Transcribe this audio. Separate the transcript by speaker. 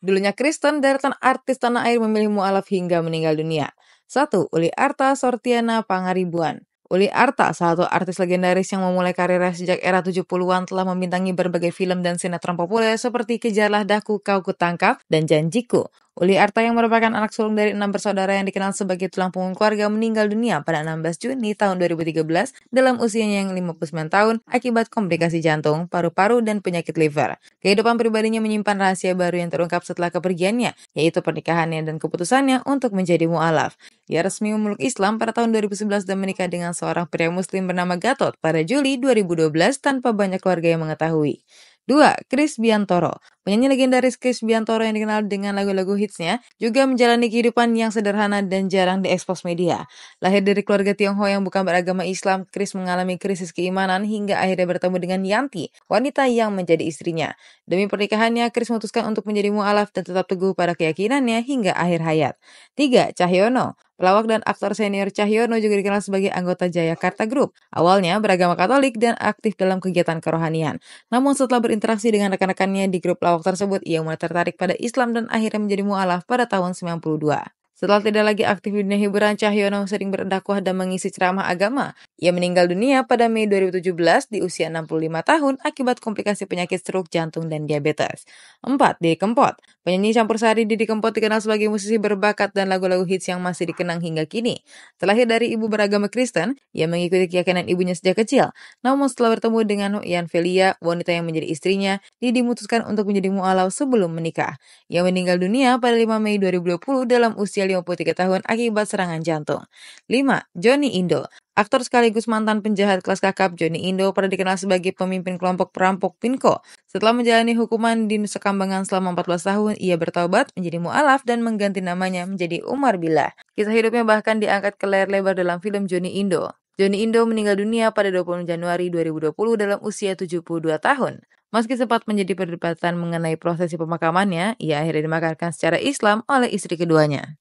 Speaker 1: Dulunya Kristen, deretan artis tanah air memilih mu'alaf hingga meninggal dunia. 1. Uli Arta Sortiana Pangaribuan. Uli Arta, salah satu artis legendaris yang memulai karirnya sejak era 70-an, telah membintangi berbagai film dan sinetron populer seperti Kejarlah Daku Kau Kutangkap dan Janjiku. Uli Arta yang merupakan anak sulung dari 6 bersaudara yang dikenal sebagai tulang punggung keluarga meninggal dunia pada 16 Juni tahun 2013 dalam usianya yang 59 tahun akibat komplikasi jantung, paru-paru, dan penyakit liver. Kehidupan pribadinya menyimpan rahasia baru yang terungkap setelah kepergiannya, yaitu pernikahannya dan keputusannya untuk menjadi mu'alaf. Ia resmi memeluk Islam pada tahun 2011 dan menikah dengan seorang pria muslim bernama Gatot pada Juli 2012 tanpa banyak keluarga yang mengetahui. 2. Chris Biantoro. Penyanyi legendaris Chris Biantoro yang dikenal dengan lagu-lagu hitsnya juga menjalani kehidupan yang sederhana dan jarang diekspos media. Lahir dari keluarga Tionghoa yang bukan beragama Islam, Chris mengalami krisis keimanan hingga akhirnya bertemu dengan Yanti, wanita yang menjadi istrinya. Demi pernikahannya, Chris memutuskan untuk menjadi mu'alaf dan tetap teguh pada keyakinannya hingga akhir hayat. 3. Cahyono. Pelawak dan aktor senior Cahyono juga dikenal sebagai anggota Jayakarta Group. Awalnya beragama Katolik dan aktif dalam kegiatan kerohanian. Namun setelah berinteraksi dengan rekan-rekannya di grup lawak tersebut, ia mulai tertarik pada Islam dan akhirnya menjadi mu'alaf pada tahun 92. Setelah tidak lagi aktif di dunia hiburan, Cahyono sering berdakwah dan mengisi ceramah agama. Ia meninggal dunia pada Mei 2017 di usia 65 tahun akibat komplikasi penyakit stroke, jantung, dan diabetes. 4. Didi Kempot. Penyanyi campur sari Didi Kempot dikenal sebagai musisi berbakat dan lagu-lagu hits yang masih dikenang hingga kini. Terlahir dari ibu beragama Kristen, ia mengikuti keyakinan ibunya sejak kecil. Namun setelah bertemu dengan Ian Velia, wanita yang menjadi istrinya, Didi memutuskan untuk menjadi mu'alaf sebelum menikah. Ia meninggal dunia pada 5 Mei 2020 dalam usia 53 tahun akibat serangan jantung. 5. Johnny Indo. Aktor sekaligus mantan penjahat kelas kakap Johnny Indo pernah dikenal sebagai pemimpin kelompok perampok Pinko. Setelah menjalani hukuman di Nusa Kambangan selama 14 tahun, ia bertobat menjadi mu'alaf dan mengganti namanya menjadi Umar Billah. Kisah hidupnya bahkan diangkat ke layar lebar dalam film Johnny Indo. Johnny Indo meninggal dunia pada 20 Januari 2020 dalam usia 72 tahun. Meski sempat menjadi perdebatan mengenai prosesi pemakamannya, ia akhirnya dimakamkan secara Islam oleh istri keduanya.